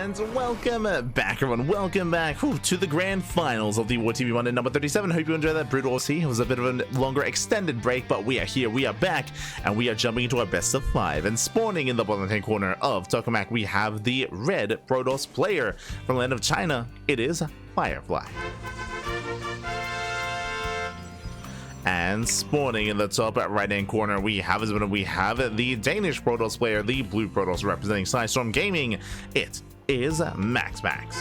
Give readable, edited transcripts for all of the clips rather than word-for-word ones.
And welcome back, everyone. Welcome back to the grand finals of the WardiTV Monday number 37. Hope you enjoyed that brutal OC. It was a bit of a longer extended break, but we are here, we are back, and we are jumping into our best of 5. And spawning in the bottom hand corner of Tokamak, we have the red Protoss player from the land of China. It is Firefly. And spawning in the top right hand corner, we have the Danish Protoss player, the blue Protoss representing Storm Gaming. It is MaxPax.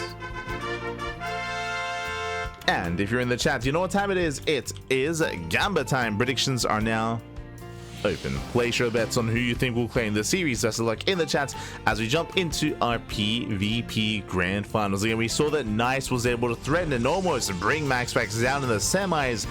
And if you're in the chat, you know what time it is. It is Gamba time. Predictions are now open. Place your bets on who you think will claim the series. Best of luck in the chat as we jump into our PvP grand finals. Again, we saw that Nice was able to threaten and almost bring MaxPax down in the semis.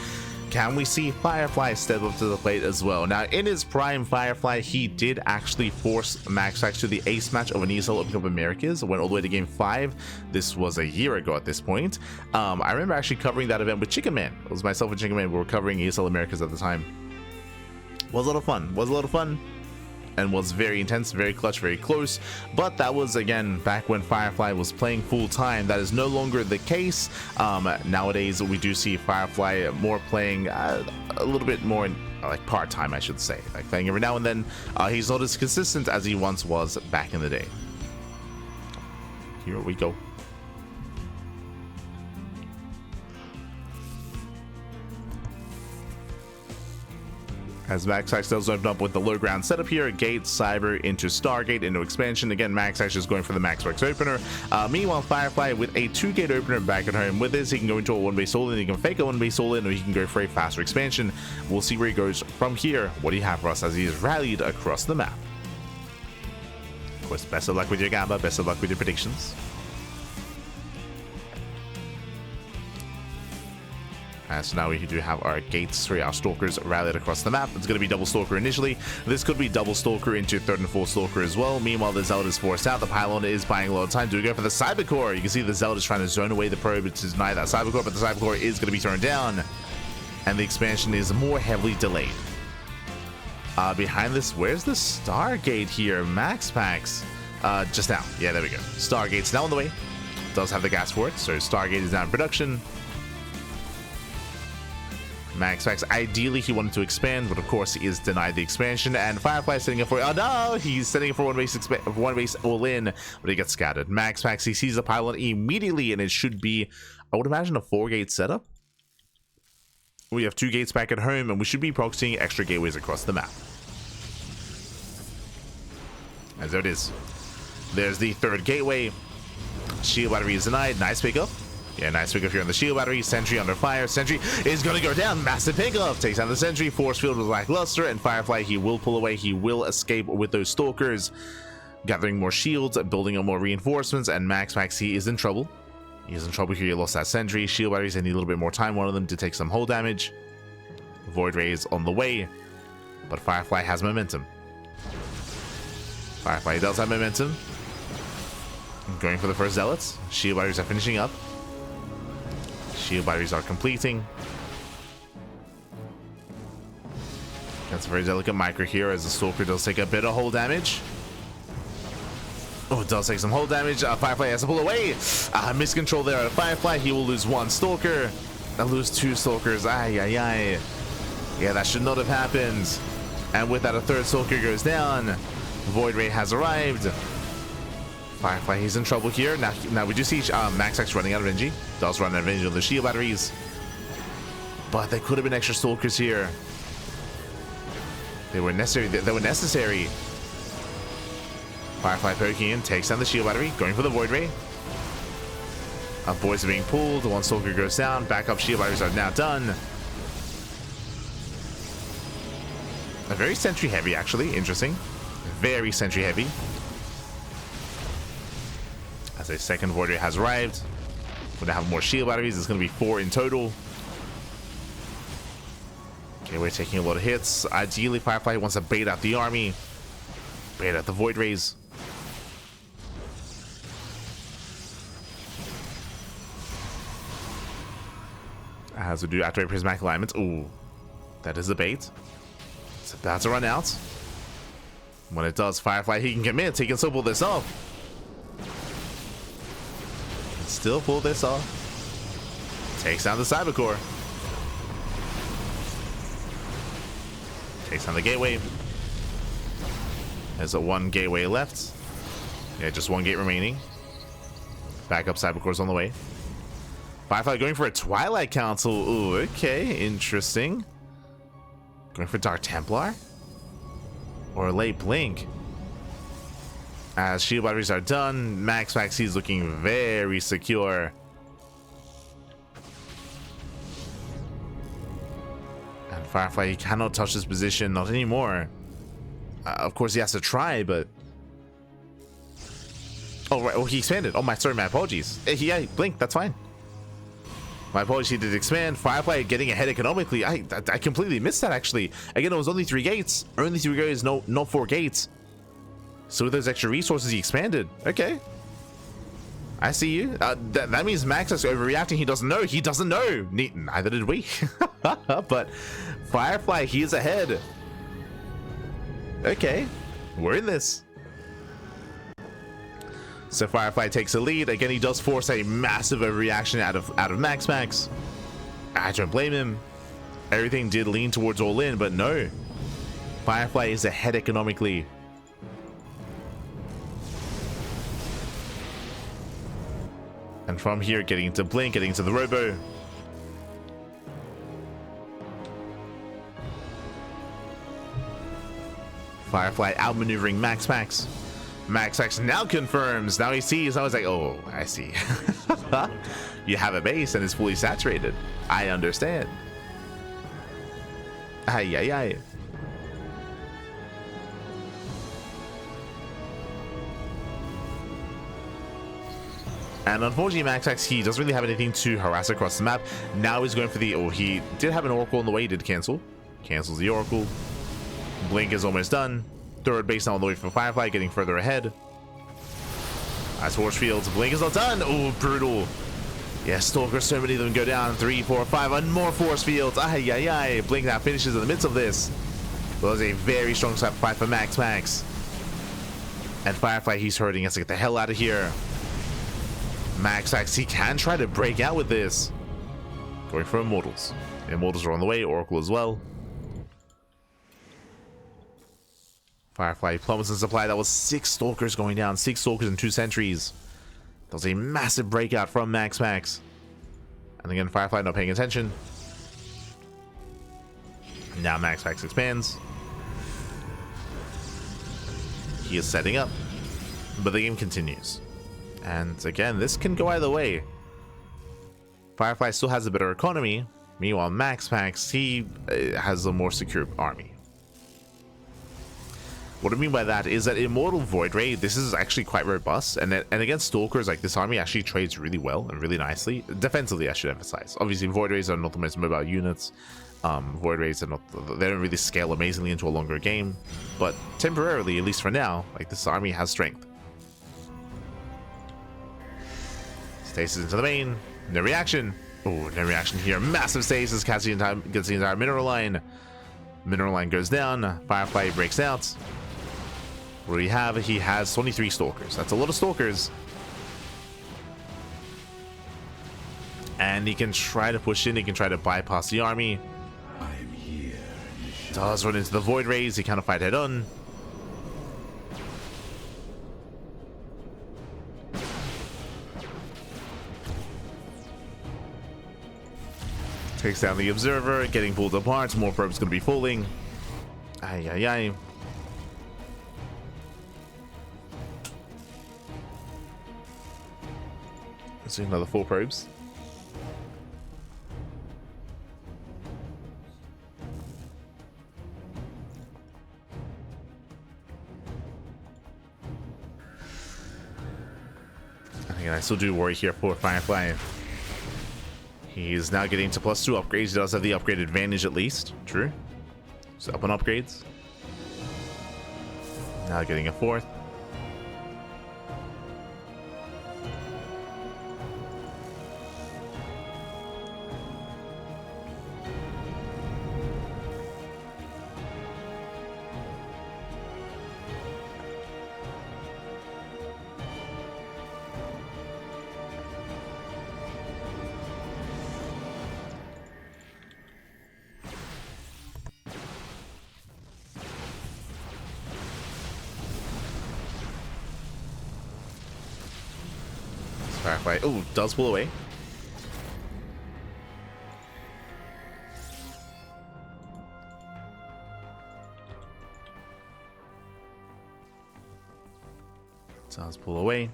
Can we see Firefly step up to the plate as well? Now, in his prime, Firefly, he did actually force MaxPax to the ace match of an ESL Open Cup Americas. Went all the way to game 5. This was a year ago at this point. I remember actually covering that event with Chicken Man. It was myself and Chicken Man. We were covering ESL Americas at the time. Was a lot of fun. And was very intense, very clutch, very close. But that was, again, back when Firefly was playing full-time. That is no longer the case. Nowadays, we do see Firefly more playing a little bit more like part-time, I should say. Like playing every now and then. He's not as consistent as he once was back in the day. Here we go. As MaxPax does open up with the low ground setup here, Gate, Cyber, into Stargate, into Expansion. Again, MaxPax is going for the MaxPax opener. Meanwhile, Firefly with a 2-gate opener back at home. With this, he can go into a 1-base all-in, he can fake a 1-base all-in, or he can go for a faster expansion. We'll see where he goes from here. What do you have for us as he is rallied across the map? Of course, best of luck with your Gamba, best of luck with your predictions. So now we do have our gates, our stalkers rallied across the map. It's going to be double stalker initially. This could be double stalker into third and fourth stalker as well. Meanwhile, the Zealot is forced out. The pylon is buying a lot of time. Do we go for the cyber core? You can see the Zealot is trying to zone away the probe to deny that cyber core, but the cyber core is going to be thrown down, and the expansion is more heavily delayed. Behind this, where's the Stargate here? MaxPax, just now. Yeah, there we go. Stargate's now on the way. Does have the gas for it, so Stargate is now in production. MaxPax, ideally he wanted to expand, but of course he is denied the expansion, and Firefly setting up for, oh no, he's setting up for one base all in, but he gets scattered. MaxPax, he sees the pylon immediately, and it should be, I would imagine, a 4-gate setup. We have 2 gates back at home, and we should be proxying extra gateways across the map. And there it is. There's the 3rd gateway. Shield battery is denied. Nice pickup. Yeah, nice pickup here on the shield battery. Sentry under fire. Sentry is going to go down. Massive pickup. Takes down the Sentry. Force field with lackluster. And Firefly, he will pull away. He will escape with those stalkers. Gathering more shields. Building up more reinforcements. And MaxPax, he is in trouble. He is in trouble here. He lost that Sentry. Shield batteries, they need a little bit more time. One of them to take some hull damage. Void Ray is on the way. But Firefly has momentum. Firefly does have momentum. Going for the first Zealots. Shield batteries are finishing up. Shield batteries are completing. That's a very delicate micro here as the Stalker does take a bit of hull damage. Oh, it does take some hull damage. Firefly has to pull away. Miscontrol there at Firefly. He will lose 1 Stalker. They'll lose 2 Stalkers. Ay, ay, ay. Yeah, that should not have happened. And with that, a 3rd Stalker goes down. Void Ray has arrived. Firefly, he's in trouble here. Now we do see MaxPax running out of energy. Does run out of energy on the shield batteries. But there could have been extra stalkers here. They were necessary. Firefly poking in, takes down the shield battery, going for the Void Ray. Boys are being pulled. 1 stalker goes down. Backup shield batteries are now done. A very sentry heavy, actually. Interesting. Very sentry heavy. As a 2nd Void Ray has arrived. We're going to have more shield batteries. It's going to be 4 in total. Okay, we're taking a lot of hits. Ideally, Firefly wants to bait out the army. Bait out the Void Rays. As we do after a prismatic alignment. Ooh, that is a bait. It's about to run out. When it does, Firefly, he can commit. He can still pull this off. still pull this off. Takes down the Cyber Core. Takes down the gateway. There's a 1 gateway left. Yeah, just 1 gate remaining. Backup Cyber Core's on the way. Firefly going for a Twilight Council. Ooh, okay, interesting. Going for Dark Templar? Or late Blink? As shield batteries are done, MaxPax is looking very secure. And Firefly, he cannot touch this position, not anymore. Of course, he has to try, but... Oh, right. Oh, he expanded. Oh, sorry, my apologies. Yeah, Blink, that's fine. My apologies, he did expand. Firefly getting ahead economically. I completely missed that, actually. Again, it was only 3 gates. Only 3 gates, no 4 gates. So with those extra resources, he expanded. Okay. I see you. That means Max is overreacting. He doesn't know. He doesn't know. Neither did we. But Firefly, he is ahead. Okay. We're in this. So Firefly takes a lead. Again, he does force a massive overreaction out of MaxPax. I don't blame him. Everything did lean towards all in, but no. Firefly is ahead economically. And from here, getting into Blink, getting into the Robo. Firefly outmaneuvering MaxPax. MaxPax now confirms. Now he sees. I was like, oh, I see. You have a base and it's fully saturated. I understand. Ay, ay, ay. And unfortunately, MaxPax, he doesn't really have anything to harass across the map. Now he's going for the... Oh, he did have an Oracle on the way. He did cancel. Cancels the Oracle. Blink is almost done. Third base now on the way for Firefly, getting further ahead. As Force Fields, Blink is not done. Oh, brutal. Yeah, Stalker, so many of them go down. 3, 4, 5, and more Force Fields. Ay, ay, ay. Blink now finishes in the midst of this. Well, it was a very strong fight for MaxPax. And Firefly, he's hurting. He has to get the hell out of here. MaxPax, he can try to break out with this. Going for Immortals. Immortals are on the way. Oracle as well. Firefly plummets in supply. That was 6 Stalkers going down. 6 Stalkers and 2 Sentries. That was a massive breakout from MaxPax. And again, Firefly not paying attention. Now MaxPax expands. He is setting up. But the game continues. And again, this can go either way. Firefly still has a better economy. Meanwhile, MaxPax, he has a more secure army. What I mean by that is that Immortal Void Ray, this is actually quite robust, and against Stalkers, like, this army actually trades really well and really nicely. Defensively, I should emphasize. Obviously, Void Rays are not the most mobile units. Void Rays are not, they don't really scale amazingly into a longer game, but temporarily, at least for now, like, this army has strength. Stasis into the main. No reaction. Oh, no reaction here. Massive stasis. Gets the entire mineral line. Mineral line goes down. Firefly breaks out. What do we have? He has 23 Stalkers. That's a lot of Stalkers. And he can try to push in. He can try to bypass the army. I am here. Does run into the Void Rays. He cannot fight head on. Takes down the Observer, getting pulled apart. More probes going to be falling. Ay, ay, ay. Let's see another 4 probes. And again, I still do worry here for Firefly. He's now getting to +2 upgrades. He does have the upgrade advantage at least. True. So up on upgrades. Now getting a 4th. Firefly, oh, does pull away. Does pull away.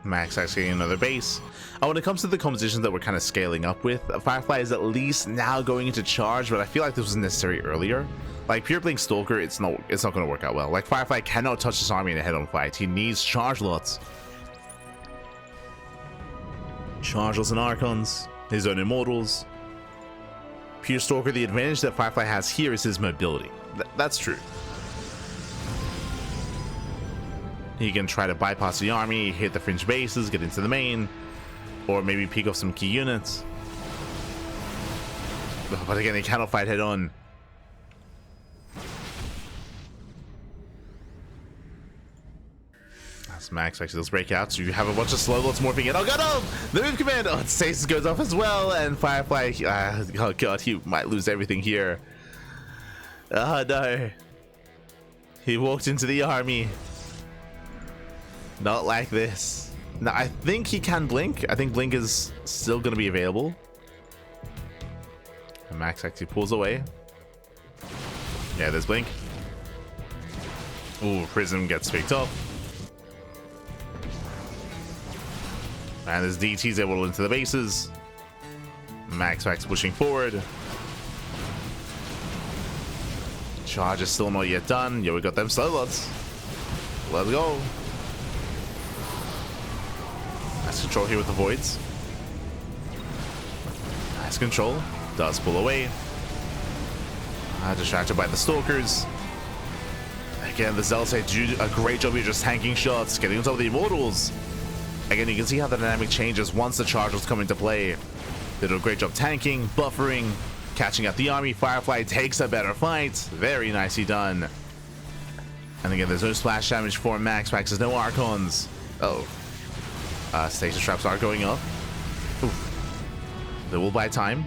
MaxPax getting another base. When it comes to the compositions that we're kind of scaling up with, Firefly is at least now going into charge, but I feel like this was necessary earlier. Like Pure Blink Stalker, it's not going to work out well. Like Firefly cannot touch this army in a head-on fight. He needs charge lots. Charge lots and Archons, his own Immortals. Pure Stalker, the advantage that Firefly has here is his mobility. That's true. He can try to bypass the army, hit the fringe bases, get into the main, or maybe pick off some key units. But again, he cannot fight head on. As MaxPax does break out, so you have a bunch of slow lots morphing in. Oh god, no! The move command! Oh, stasis goes off as well, and Firefly, oh god, he might lose everything here. Oh no. He walked into the army. Not like this. Now, I think he can blink. I think blink is still going to be available. And Max actually pulls away. Yeah, there's blink. Ooh, Prism gets picked up. And there's DT's able into the bases. MaxPax pushing forward. Charge is still not yet done. Yeah, we got them slow lots. Let's go. Nice control here with the voids. Nice control. Does pull away. Distracted by the stalkers. Again, the Zealots do a great job here just tanking shots, getting on top of the Immortals. Again, you can see how the dynamic changes once the charges come into play. They do a great job tanking, buffering, catching up the army. Firefly takes a better fight. Very nicely done. And again, there's no splash damage for MaxPax. There's no Archons. Oh. Stasis traps are going up. Oof. They will buy time.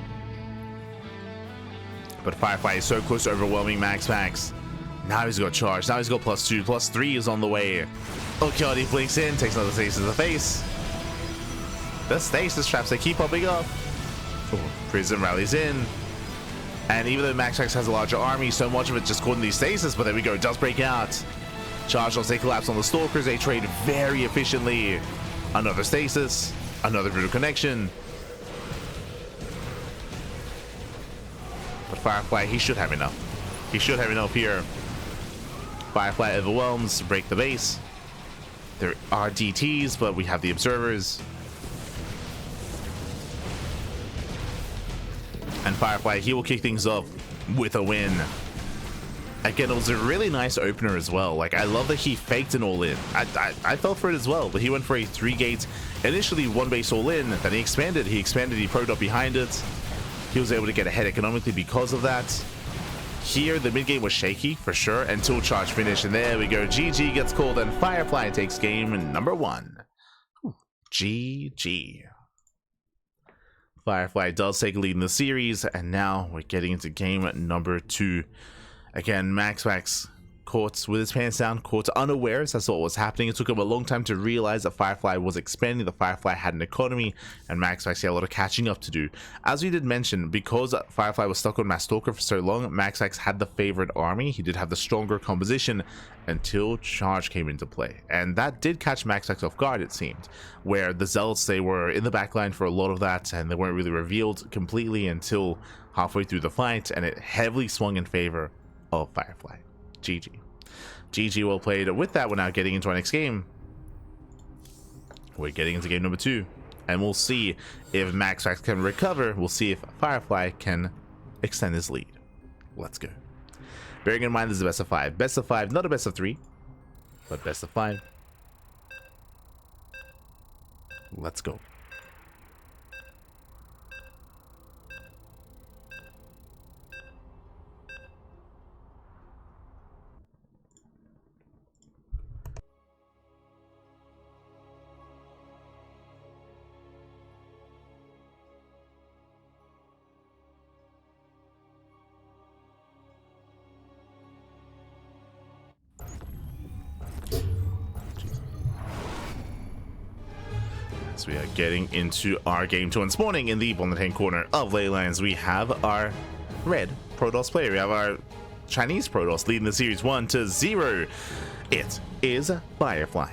But Firefly is so close to overwhelming MaxPax. Now he's got charge. Now he's got +2. +3 is on the way. Oh god, he blinks in, takes another stasis in the face. The stasis traps, they keep popping up. Ooh, Prism rallies in. And even though MaxPax has a larger army, so much of it just caught in these stasis, but there we go, it does break out. Charge lots, they collapse on the Stalkers, they trade very efficiently. Another stasis, another brutal connection. But Firefly, he should have enough. He should have enough here. Firefly overwhelms, break the base. There are DTs, but we have the observers. And Firefly, he will kick things off with a win. Again, it was a really nice opener as well. Like, I love that he faked an all-in. I fell for it as well, but he went for a 3-gate, initially 1-base all-in, then he expanded, he probed up behind it. He was able to get ahead economically because of that. Here, the mid-game was shaky, for sure, until charge finish, and there we go. GG gets called, and Firefly takes game number 1. GG. Firefly does take a lead in the series, and now we're getting into game number 2. Again, MaxPax caught with his pants down, caught unawares as to what was happening. It took him a long time to realize that Firefly was expanding, the Firefly had an economy, and MaxPax had a lot of catching up to do. As we did mention, because Firefly was stuck on Mass Stalker for so long, MaxPax had the favored army. He did have the stronger composition until charge came into play. And that did catch MaxPax off guard, it seemed, where the Zealots, they were in the backline for a lot of that, and they weren't really revealed completely until halfway through the fight, and it heavily swung in favor of Firefly. GG. GG, well played. With that, we're now getting into our next game. We're getting into game number 2, and we'll see if MaxPax can recover. We'll see if Firefly can extend his lead. Let's go. Bearing in mind this is a best of 5. Best of 5, not a best of 3, but best of 5. Let's go. So we are getting into our game 2 and spawning in the bottom hand corner of Leylands. We have our red Protoss player. We have our Chinese Protoss leading the series 1-0. It is Firefly.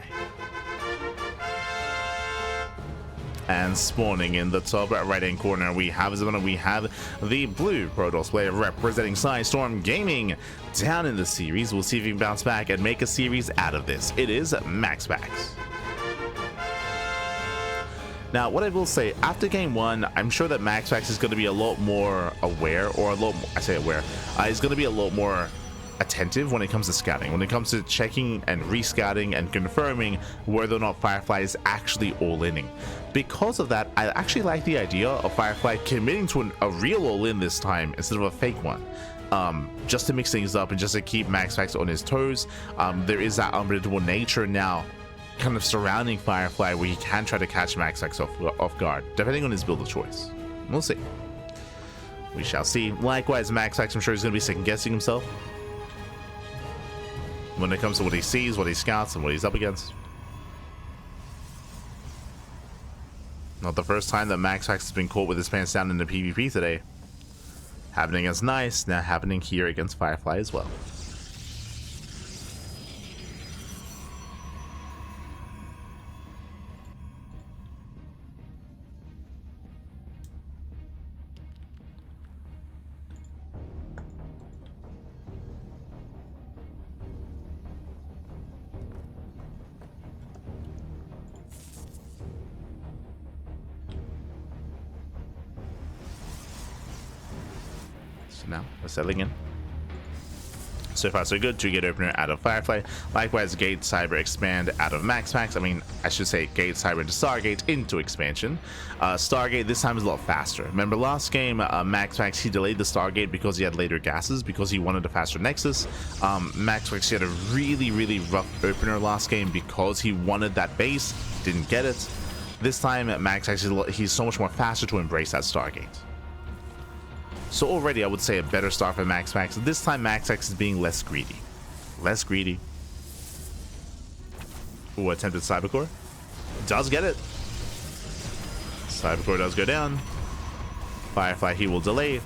And spawning in the top right hand corner, we have the blue Protoss player representing Storm Gaming. Down in the series, we'll see if he can bounce back and make a series out of this. It is MaxPax. Now, what I will say, after game 1, I'm sure that MaxPax is going to be a lot more aware, or a lot more, I say aware, he's going to be a lot more attentive when it comes to scouting, when it comes to checking and rescouting and confirming whether or not Firefly is actually all-inning. Because of that, I actually like the idea of Firefly committing to a real all-in this time instead of a fake one. Just to mix things up and just to keep MaxPax on his toes. There is that unpredictable nature now kind of surrounding Firefly where he can try to catch MaxPax off guard, depending on his build of choice. We'll see. We shall see. Likewise, MaxPax, I'm sure he's going to be second-guessing himself when it comes to what he sees, what he scouts, and what he's up against. Not the first time that MaxPax has been caught with his pants down in the PvP today. Happening against Nice, now happening here against Firefly as well. Now we're settling in. So far so good. 2-gate opener out of Firefly. Likewise, gate cyber expand out of MaxPax. I mean, I should say gate cyber into Stargate into expansion. Stargate this time is a lot faster. Remember last game, MaxPax, he delayed the Stargate because he had later gases, because he wanted a faster Nexus. MaxPax, he had a really rough opener last game because he wanted that base, didn't get it. This time MaxPax, he's so much more faster to embrace that Stargate. So already I would say a better start for MaxPax. This time MaxPax is being less greedy. Less greedy. Ooh, attempted Cybercore. Does get it. Cybercore does go down. Firefly, he will delay.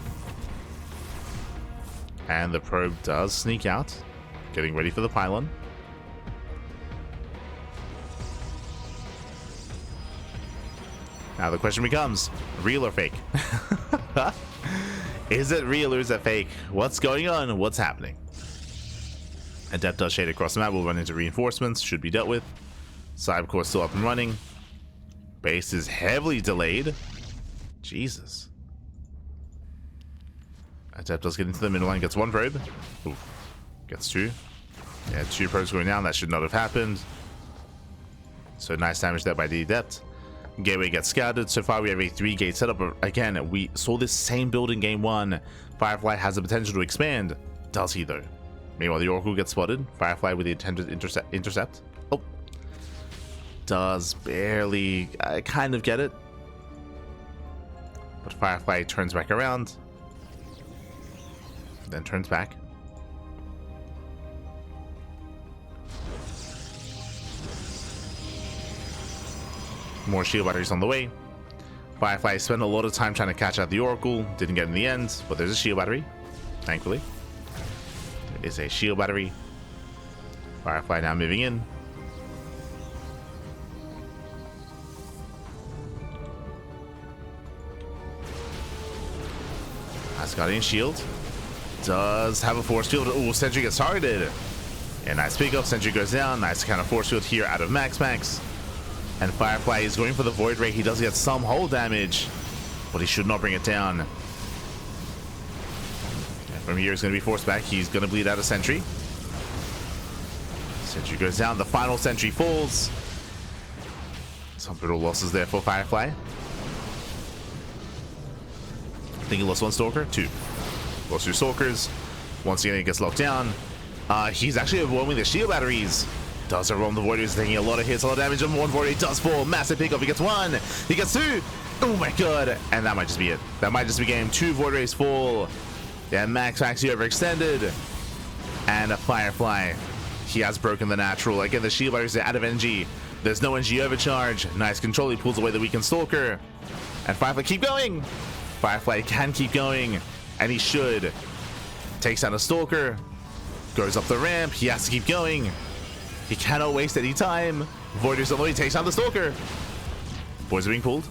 And the probe does sneak out. Getting ready for the pylon. Now the question becomes, real or fake? Is it real or is it fake? What's going on? What's happening? Adept does shade across the map. We'll run into reinforcements. Should be dealt with. Cybercore still up and running. Base is heavily delayed. Jesus. Adept does get into the middle line. Gets one probe. Oof. Gets two. Yeah, 2 probes going down. That should not have happened. So nice damage there by the Adept. Gateway gets scouted. So far we have a 3-gate setup. Again, we saw this same build in game 1. Firefly has the potential to expand. Does he though? Meanwhile, the Oracle gets spotted. Firefly with the attempted intercept. Oh. Does barely kind of get it. But Firefly turns back around. Then turns back. More shield batteries on the way. Firefly spent a lot of time trying to catch out the Oracle. Didn't get in the end, but there's a shield battery. Thankfully. There is a shield battery. Firefly now moving in. Asgardian shield. Does have a force field. Oh, Sentry gets targeted. And nice pick up. Sentry goes down. Nice kind of force field here out of MaxPax. And Firefly is going for the Void Ray. He does get some hull damage, but he should not bring it down. And from here, he's going to be forced back. He's going to bleed out a Sentry. Sentry goes down. The final Sentry falls. Some brutal losses there for Firefly. I think he lost 1 Stalker. 2. Lost 2 Stalkers. Once again, he gets locked down. He's actually overwhelming the shield batteries. Does overwhelm the Wardi, taking a lot of hits, a lot of damage on 1 Wardi. Does fall. Massive pickup. He gets 1. He gets 2. Oh my god. And that might just be it. That might just be game. 2 Wardi's fall. Yeah, MaxPax overextended. And a Firefly. He has broken the natural. Again, the shield batteries are out of energy. There's no NG overcharge. Nice control. He pulls away the weakened Stalker. And Firefly keep going. Firefly can keep going. And he should. Takes out a Stalker. Goes up the ramp. He has to keep going. He cannot waste any time. Wardi's on the way. Takes out the Stalker. Boys are being pulled.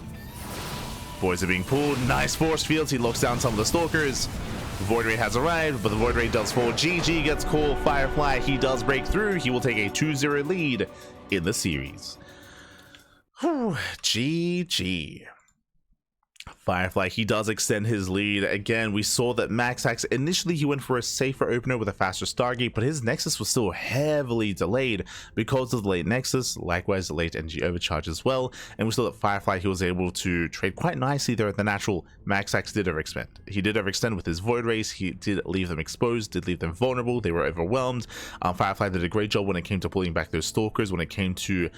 Boys are being pulled. Nice force fields. He locks down some of the Stalkers. Wardi has arrived, but the Wardi does fall. GG gets called. Firefly, he does break through. He will take a 2-0 lead in the series. Whew, GG. Firefly, he does extend his lead. Again, we saw that MaxPax, initially he went for a safer opener with a faster Stargate, but his Nexus was still heavily delayed because of the late Nexus, likewise the late NG overcharge as well. And we saw that Firefly, he was able to trade quite nicely there at the natural. MaxPax did overextend. He did overextend with his Void Race. He did leave them exposed, did leave them vulnerable. They were overwhelmed. Firefly did a great job when it came to pulling back those Stalkers, when it came to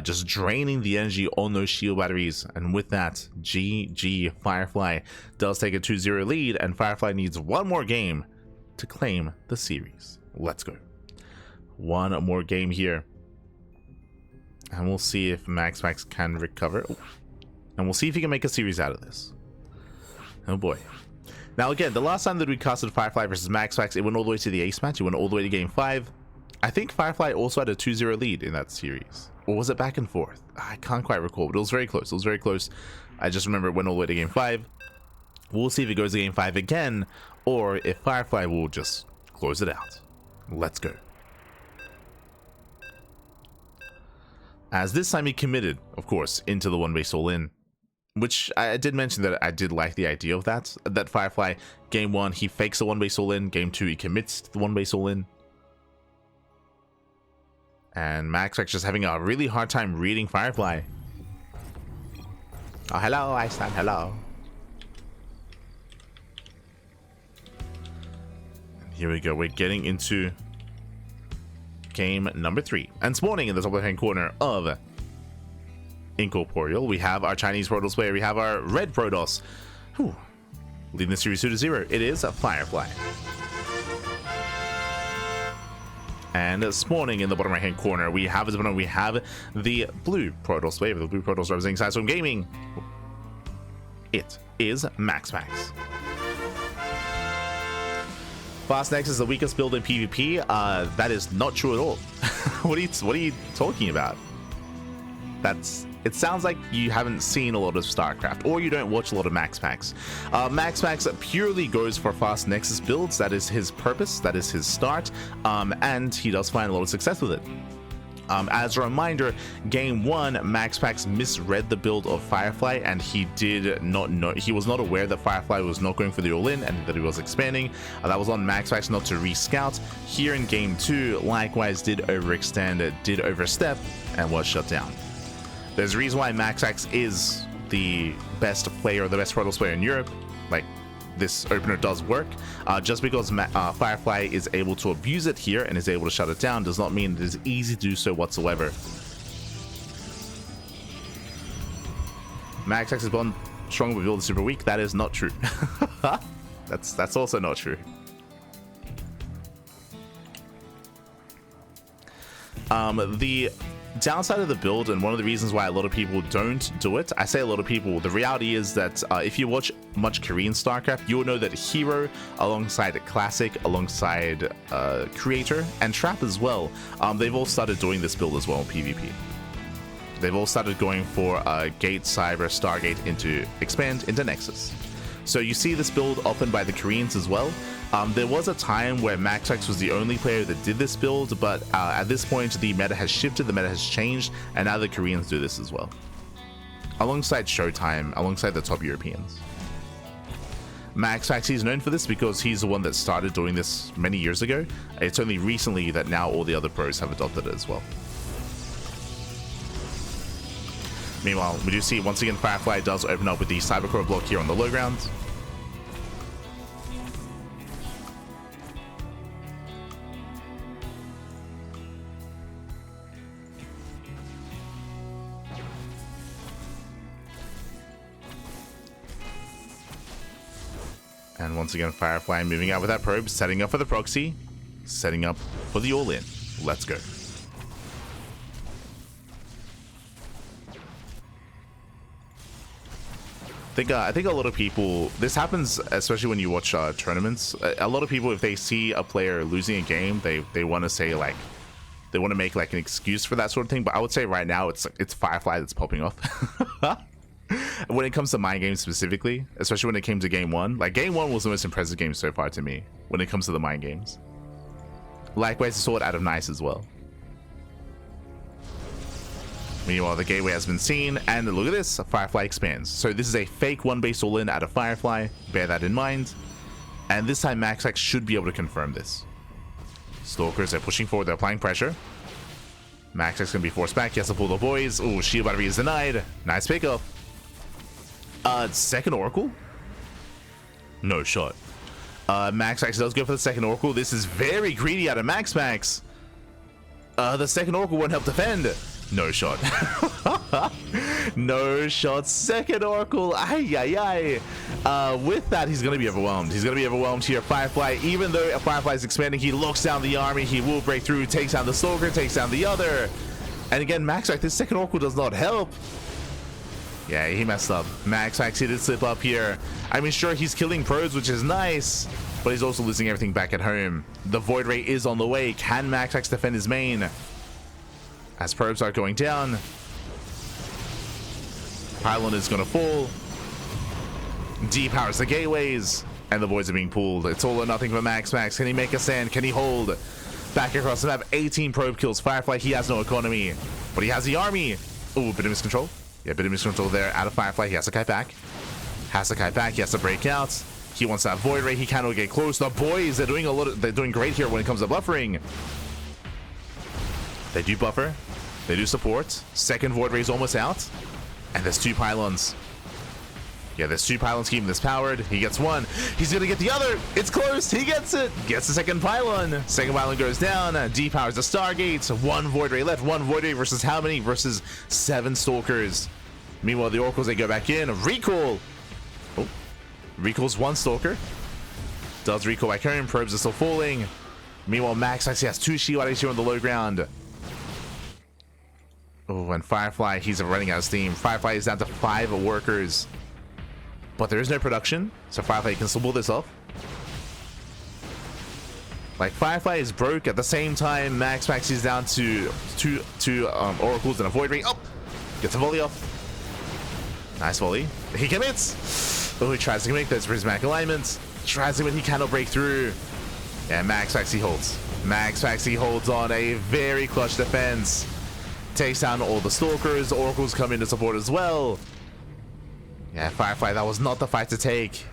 just draining the energy on those shield batteries. And with that, GG. Firefly does take a 2-0 lead, and Firefly needs one more game to claim the series. Let's go. One more game here. And we'll see if MaxPax can recover. And we'll see if he can make a series out of this. Oh boy. Now again, the last time that we casted Firefly versus MaxPax, it went all the way to the ace match. It went all the way to game 5. I think Firefly also had a 2-0 lead in that series. Or was it back and forth? I can't quite recall, but it was very close. It was very close. I just remember it went all the way to game 5. We'll see if it goes to game 5 again, or if Firefly will just close it out. Let's go. As this time he committed, of course, into the one-base all-in, which I did mention that I did like the idea of that. That Firefly, game 1, he fakes a one-base all-in. Game 2, he commits to the one-base all-in. And MaxPax just having a really hard time reading Firefly. Oh, hello, Iceland, hello. And here we go. We're getting into game number 3. And spawning in the top left-hand corner of Incorporeal, we have our Chinese Protoss player. We have our red Protoss. Whew. Leading the series 2-0. It is a Firefly. And spawning in the bottom right-hand corner, we have the blue Protoss player, the blue Protoss representing Sidestorm Gaming. It is MaxPax. Fast Nexus is the weakest build in PvP. That is not true at all. What are you talking about? It sounds like you haven't seen a lot of StarCraft, or you don't watch a lot of MaxPax. MaxPax purely goes for fast Nexus builds. That is his purpose, that is his start, and he does find a lot of success with it. As a reminder, game 1, MaxPax misread the build of Firefly, and he was not aware that Firefly was not going for the all-in and that he was expanding. That was on MaxPax not to rescout. Here in game 2, likewise did overextend, did overstep, and was shut down. There's a reason why MaxPax is the best player, or the best Protoss player in Europe. Like, this opener does work. Just because Firefly is able to abuse it here and is able to shut it down does not mean it is easy to do so whatsoever. MaxPax is born strong but build super weak. That is not true. That's also not true. The downside of the build, and one of the reasons why a lot of people don't do it, I say a lot of people, the reality is that if you watch much Korean StarCraft, you will know that Hero, alongside Classic, alongside Creator, and Trap as well, they've all started doing this build as well in PvP. They've all started going for Gate, Cyber, Stargate into Expand, into Nexus. So you see this build often by the Koreans as well. There was a time where MaxPax was the only player that did this build, but at this point the meta has shifted, the meta has changed, and now the Koreans do this as well. Alongside Showtime, alongside the top Europeans. MaxPax is known for this because he's the one that started doing this many years ago. It's only recently that now all the other pros have adopted it as well. Meanwhile, we do see once again Firefly does open up with the Cybercore block here on the low ground. And once again, Firefly moving out with that probe, setting up for the proxy, setting up for the all-in. Let's go. I think a lot of people, this happens especially when you watch tournaments. A lot of people, if they see a player losing a game, they want to say like, they want to make like an excuse for that sort of thing. But I would say right now it's Firefly that's popping off. When it comes to mind games specifically, especially when it came to game one, like game one was the most impressive game so far to me when it comes to the mind games. Likewise, I saw it out of Nice as well. Meanwhile, the gateway has been seen, and look at this, Firefly expands. So this is a fake one-base all-in out of Firefly, bear that in mind. And this time MaxPax should be able to confirm this. Stalkers, they're pushing forward, they're applying pressure. MaxPax gonna be forced back, he has to pull the boys. Ooh, shield battery is denied. Nice pickup. Second Oracle? No shot. MaxPax does go for the second Oracle. This is very greedy out of MaxPax. The second Oracle won't help defend. No shot. No shot. Second Oracle. Ay, ay, ay. With that, he's going to be overwhelmed. He's going to be overwhelmed here. Firefly, even though Firefly is expanding, he locks down the army. He will break through, takes down the Stalker, takes down the other. And again, MaxPax, this second Oracle does not help. Yeah, he messed up. MaxPax, he did slip up here. I mean, sure, he's killing probes, which is nice, but he's also losing everything back at home. The Void Ray is on the way. Can MaxPax defend his main? As probes are going down, Pylon is going to fall. Depowers the gateways, and the boys are being pulled. It's all or nothing for MaxPax. Can he make a stand? Can he hold? Back across the map, 18 probe kills. Firefly, he has no economy, but he has the army. Ooh, bit of miscontrol. Yeah, bit of miscontrol there. Out of Firefly, he has to kite back. Has to kite back. He has to break out. He wants that Void Ray. He cannot get close. The boys, they're doing great here when it comes to buffering. They do buffer. They do support. Second Void Ray is almost out. And there's two pylons. Yeah, there's two pylons keeping this powered. He gets one. He's going to get the other. It's close. He gets it. Gets the second pylon. Second pylon goes down. Depowers the Stargates. One Void Ray left. One Void Ray versus how many? Versus 7 Stalkers. Meanwhile, the Oracles, they go back in. Recall. Oh. Recalls one Stalker. Does recall back home. Probes are still falling. Meanwhile, Max actually has 2 shield items here on the low ground. Oh, and Firefly, he's running out of steam. Firefly is down to 5 workers. But there is no production, so Firefly can still pull this off. Like, Firefly is broke. At the same time, MaxPax is down to two Oracles and a Void Ray. Oh! Gets a volley off. Nice volley. He commits! Oh, he tries to commit. There's prismatic alignment. Tries to commit. He cannot break through. And MaxPax, he holds. MaxPax, he holds on a very clutch defense. Takes down all the Stalkers. Oracles come in to support as well. Yeah, Firefly, that was not the fight to take.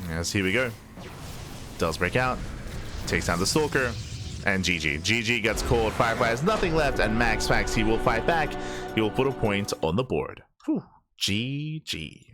Yes, here we go. Does break out. Takes down the Stalker. And GG. GG gets called. Firefly has nothing left, and MaxPax, he will fight back. He will put a point on the board. Whew. GG.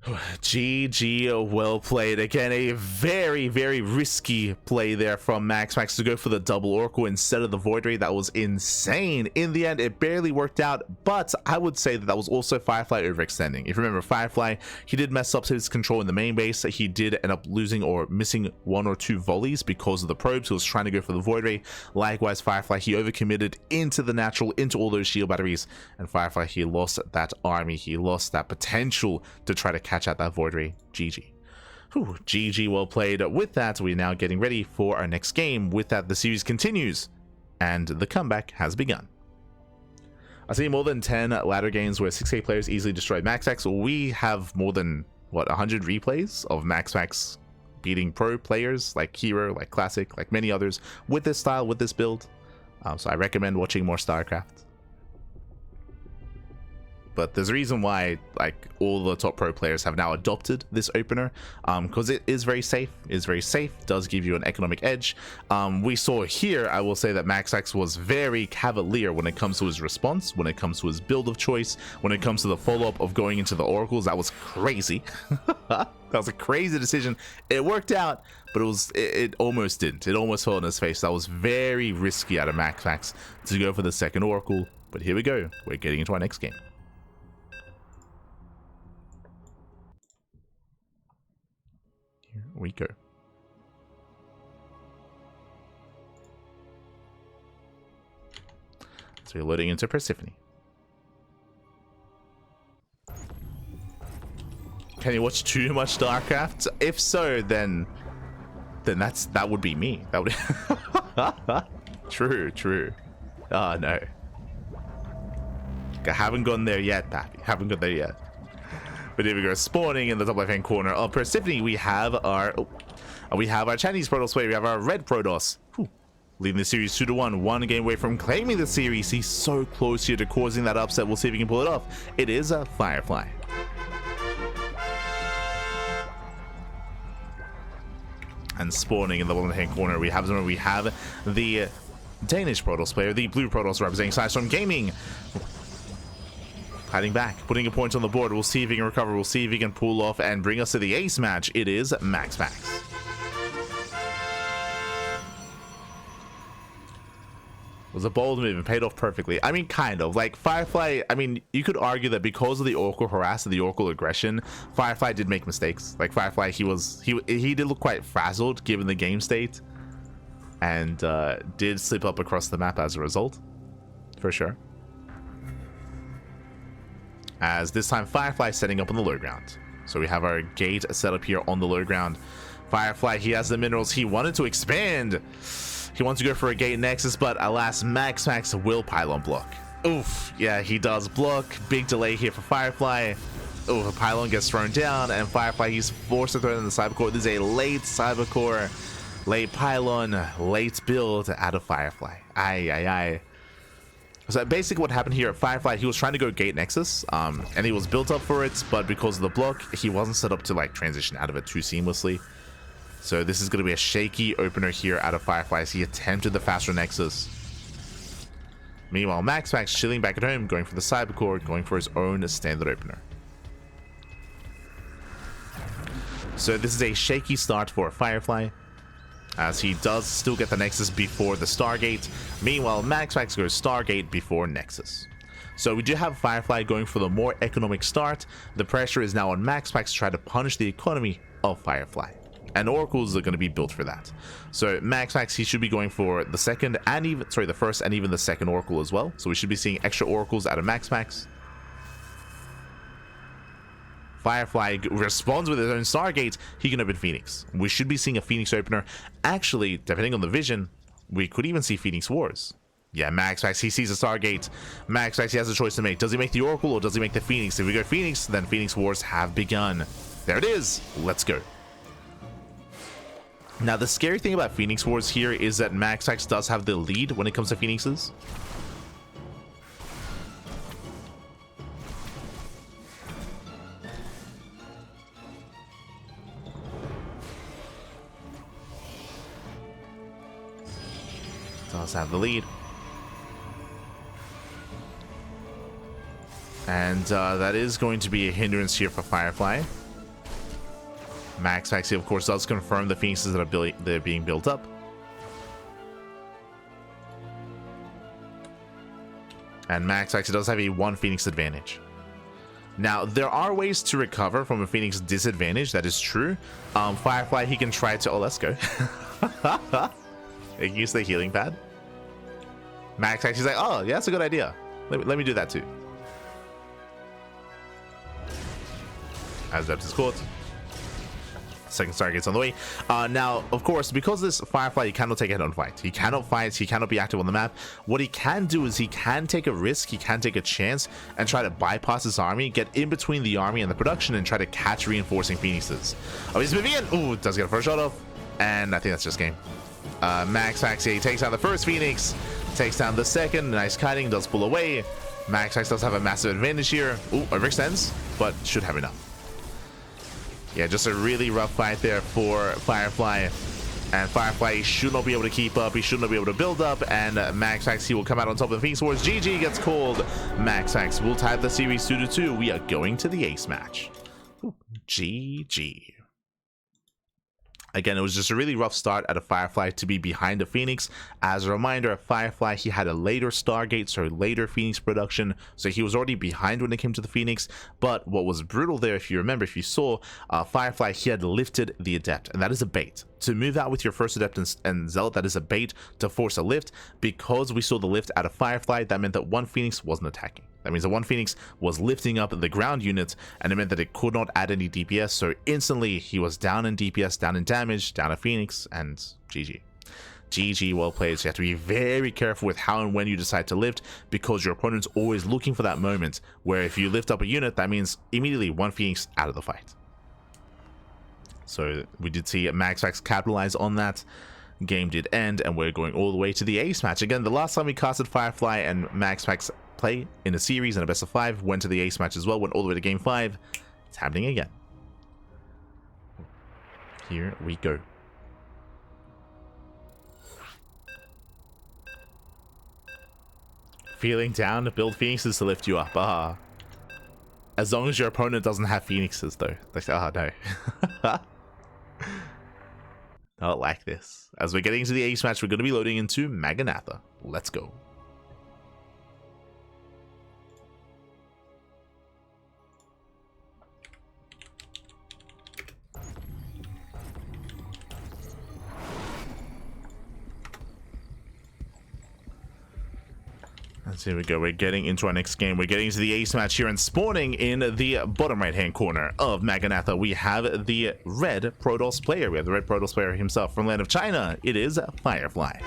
GG, well played. Again, a very, very risky play there from MaxPax to go for the double Oracle instead of the Void Ray. That was insane. In the end, it barely worked out, but I would say that was also Firefly overextending. If you remember, Firefly, he did mess up his control in the main base. He did end up losing or missing 1 or 2 volleys because of the probes. He was trying to go for the Void Ray. Likewise, Firefly, he overcommitted into the natural, into all those shield batteries, and Firefly, he lost that army. He lost that potential to try to catch out that Void Ray. GG. Whew, GG, well played. With that, we're now getting ready for our next game. With that, the series continues, and the comeback has begun. I've seen more than 10 ladder games where 6K players easily destroyed MaxPax. We have more than, what, 100 replays of MaxPax beating pro players like Hero, like Classic, like many others with this style, with this build. So I recommend watching more StarCraft. But there's a reason why, like, all the top pro players have now adopted this opener, because it is very safe. It's very safe, does give you an economic edge. We saw here, I will say that MaxPax was very cavalier when it comes to his response, when it comes to his build of choice, when it comes to the follow-up of going into the Oracles. That was crazy. That was a crazy decision. It worked out, but it almost didn't. It almost fell on his face. That was very risky out of MaxPax to go for the second Oracle. But here we go. We're getting into our next game. we go. So we're loading into Persephone. Can you watch too much StarCraft? If so, then that would be me. That would true. Oh no. I haven't gone there yet, Pappy. Haven't gone there yet. But here we go, spawning in the top left-hand corner of Persephone. We have our Chinese Protoss player. We have our red Protoss. Leading the series 2-1, one game away from claiming the series. He's so close here to causing that upset. We'll see if he can pull it off. It is a Firefly. And spawning in the bottom-hand corner, we have the Danish Protoss player, the blue Protoss representing Sidestorm Gaming. Hiding back, putting a point on the board. We'll see if he can recover. We'll see if he can pull off and bring us to the ace match. It is MaxPax. It was a bold move and paid off perfectly. I mean, kind of. Like, Firefly, I mean, you could argue that because of the Oracle harass and the Oracle aggression, Firefly did make mistakes. Like, Firefly, he did look quite frazzled given the game state. And did slip up across the map as a result. For sure. As this time, Firefly setting up on the low ground. So we have our gate set up here on the low ground. Firefly, he has the minerals. He wanted to expand. He wants to go for a gate nexus, but alas, MaxPax will pylon block. Oof, yeah, he does block. Big delay here for Firefly. Oh, the pylon gets thrown down, and Firefly, he's forced to throw it in the Cybercore. This is a late Cybercore, late pylon, late build out of Firefly. Aye. So basically what happened here at Firefly, he was trying to go gate nexus, and he was built up for it, but because of the block, he wasn't set up to like transition out of it too seamlessly. So this is going to be a shaky opener here out of Firefly as he attempted the faster nexus. Meanwhile, MaxPax chilling back at home, going for the Cybercore, going for his own standard opener. So this is a shaky start for Firefly, as he does still get the Nexus before the Stargate. Meanwhile, MaxPax goes Stargate before Nexus. So we do have Firefly going for the more economic start. The pressure is now on MaxPax to try to punish the economy of Firefly. And oracles are going to be built for that. So MaxPax, he should be going for the second and even, sorry, the first and even the second oracle as well. So we should be seeing extra oracles out of MaxPax. Firefly responds with his own Stargate. He can open Phoenix. We should be seeing a Phoenix opener. Actually, depending on the vision, we could even see Phoenix Wars. Yeah, MaxPax, he sees a Stargate. MaxPax, he has a choice to make. Does he make the Oracle or does he make the Phoenix? If we go Phoenix, then Phoenix Wars have begun. There it is. Let's go. Now, the scary thing about Phoenix Wars here is that MaxPax does have the lead when it comes to Phoenixes. Does have the lead. And that is going to be a hindrance here for Firefly. MaxPax, of course, does confirm the Phoenixes that are being built up. And MaxPax does have a 1 Phoenix advantage. Now, there are ways to recover from a Phoenix disadvantage. That is true. Firefly, he can try to... Oh, let's go. He can use the healing pad. MaxPax, he's like, oh, yeah, that's a good idea. Let me do that too. As Depth is caught. Second Stargate's on the way. Now, of course, because this Firefly, he cannot take a head-on fight. He cannot fight. He cannot be active on the map. What he can do is he can take a risk. He can take a chance and try to bypass his army, get in between the army and the production, and try to catch reinforcing Phoenixes. Oh, he's moving in. Ooh, does get a first shot off. And I think that's just game. MaxPax, he takes down the first Phoenix, takes down the second. Nice kiting, does pull away. MaxPax does have a massive advantage here. Ooh, overextends, but should have enough. Yeah, just a really rough fight there for Firefly. And Firefly should not be able to keep up. He should not be able to build up. And MaxPax, he will come out on top of the Phoenix Wars. GG gets called. MaxPax will tie the series 2-2. We are going to the ace match. Ooh, GG. Again, it was just a really rough start at a Firefly to be behind the Phoenix. As a reminder, Firefly, he had a later Stargate, so later Phoenix production, so he was already behind when it came to the Phoenix. But what was brutal there, if you remember, if you saw, Firefly, he had lifted the Adept, and that is a bait. To move out with your first Adept and Zealot, that is a bait to force a lift. Because we saw the lift at a Firefly, that meant that one Phoenix wasn't attacking. That means that one Phoenix was lifting up the ground unit, and it meant that it could not add any DPS, so instantly he was down in DPS, down in damage, down a Phoenix, and GG. GG, well played. So you have to be very careful with how and when you decide to lift, because your opponent's always looking for that moment where if you lift up a unit, that means immediately one Phoenix out of the fight. So we did see MaxPax capitalize on that. Game did end, and we're going all the way to the ace match. Again, the last time we casted Firefly and MaxPax play in a series in a best of 5, went to the ace match as well, went all the way to game 5. It's happening again. Here we go. Feeling down to build Phoenixes to lift you up. As long as your opponent doesn't have Phoenixes though. Like, no. Not like this. As we're getting into the ace match, we're going to be loading into Maganatha. Let's go. Let's here we go. We're getting into our next game. We're getting into the ace match here, and spawning in the bottom right hand corner of Maganatha, we have the red Protoss player. We have the red Protoss player himself from land of China. It is Firefly.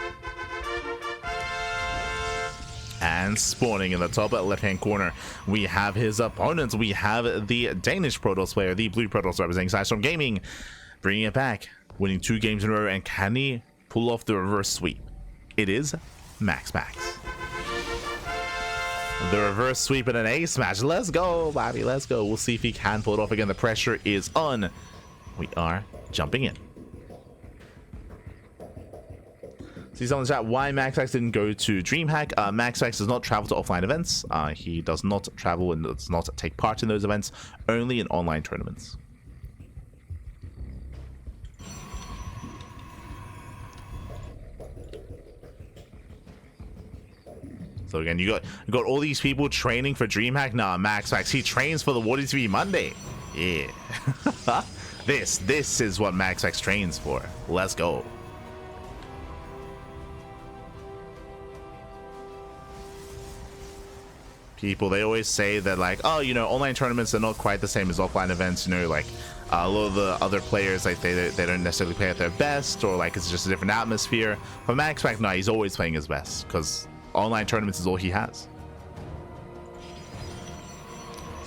And spawning in the top left hand corner, we have his opponents. We have the Danish Protoss player, the blue Protoss representing Sidestorm Gaming, bringing it back, winning 2 games in a row. And can he pull off the reverse sweep? It is MaxPax. The reverse sweep in an ace match. Let's go, Bobby. Let's go. We'll see if he can pull it off again. The pressure is on. We are jumping in. See someone in the chat, why MaxPax didn't go to DreamHack? MaxPax does not travel to offline events. He does not travel and does not take part in those events, only in online tournaments. So again, you got all these people training for DreamHack. Nah, MaxPax, he trains for the WardiTV Monday. Yeah. This is what MaxPax trains for. Let's go. People, they always say that, like, oh, you know, online tournaments are not quite the same as offline events. You know, like a lot of the other players, like they don't necessarily play at their best, or like it's just a different atmosphere. For MaxPax, no, he's always playing his best because online tournaments is all he has.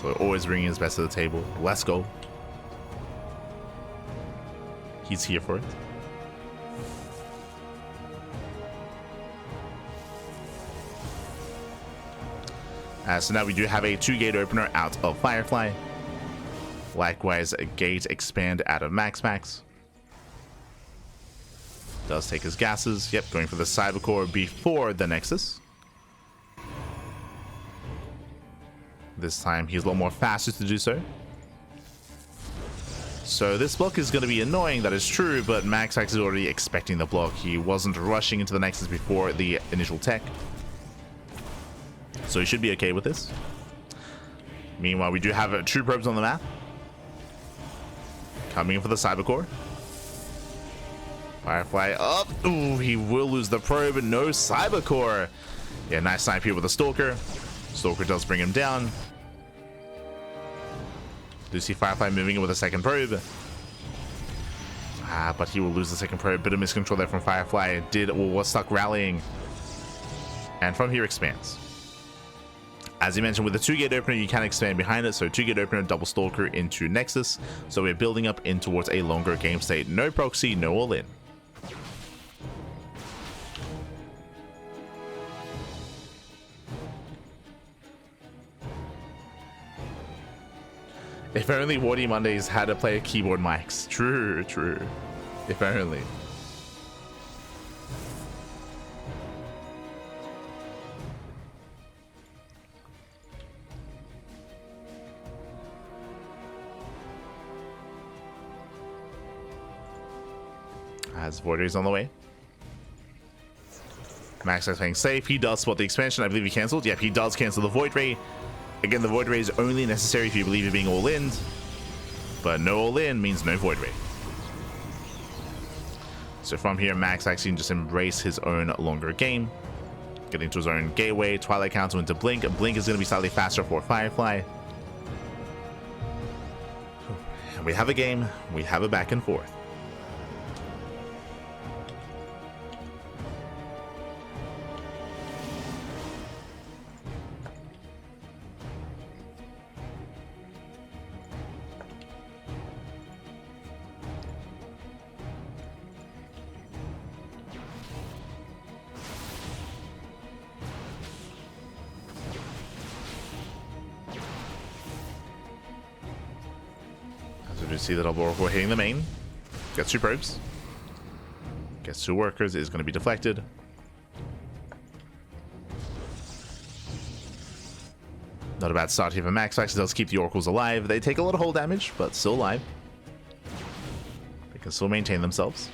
So always bringing his best to the table. Let's go. He's here for it. So now we do have a 2-gate opener out of Firefly. Likewise, a gate expand out of MaxPax. Does take his gases. Yep, going for the Cybercore before the Nexus. This time he's a lot more faster to do so. So this block is going to be annoying, that is true, but MaxPax is already expecting the block. He wasn't rushing into the Nexus before the initial tech. So he should be okay with this. Meanwhile, we do have 2 probes on the map. Coming in for the Cybercore. Firefly up. Ooh, he will lose the probe. No Cybercore. Yeah, nice snipe here with the Stalker. Stalker does bring him down. Do see Firefly moving in with a second probe. But he will lose the second probe. Bit of miscontrol there from Firefly. Was stuck rallying. And from here expands. As you mentioned, with the 2-gate opener, you can expand behind it. So 2-gate opener, double Stalker into Nexus. So we're building up in towards a longer game state. No proxy, no all in. If only WardiTV Mondays had to play keyboard mics. True, true. If only. as Void Ray is on the way. MaxPax playing safe. He does spot the expansion. I believe he cancelled. Yep, he does cancel the Void Ray. Again, the Void Ray is only necessary if you believe you're being all in. But no all in means no Void Ray. So from here, MaxPax can just embrace his own longer game. Getting to his own gateway. Twilight Council into Blink. Blink is going to be slightly faster for Firefly. And we have a game. We have a back and forth. We see that Oracle hitting the main. Gets 2 probes. Gets 2 workers. Is going to be deflected. Not a bad start here for MaxPax. It does keep the Oracles alive. They take a lot of hull damage, but still alive. They can still maintain themselves.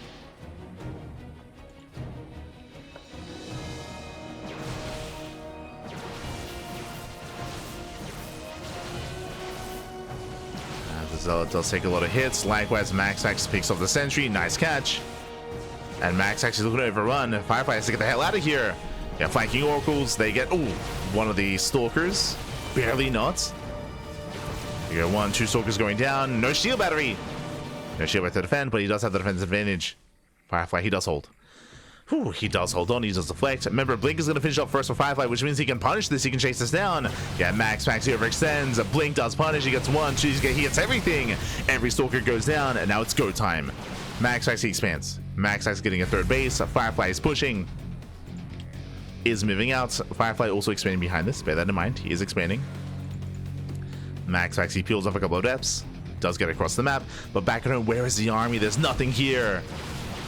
Zealot does take a lot of hits. Likewise, MaxPax picks off the sentry. Nice catch. And MaxPax is looking to overrun. Firefly has to get the hell out of here. Yeah, flanking Oracles. They get, ooh, one of the Stalkers. Barely not. You got 1, 2 Stalkers going down. No shield battery. No shield battery to defend, but he does have the defense advantage. Firefly, he does hold. Whew, he does hold on, he does deflect. Remember, Blink is going to finish up first for Firefly, which means he can punish this, he can chase this down. Yeah, MaxPax here overextends. Blink does punish, he gets 1, 2, he gets everything. Every Stalker goes down, and now it's go time. MaxPax, he expands. MaxPax getting a 3rd base. Firefly is pushing. Is moving out. Firefly also expanding behind this, bear that in mind, he is expanding. MaxPax, he peels off a couple of depths. Does get across the map, but back at home, where is the army? There's nothing here.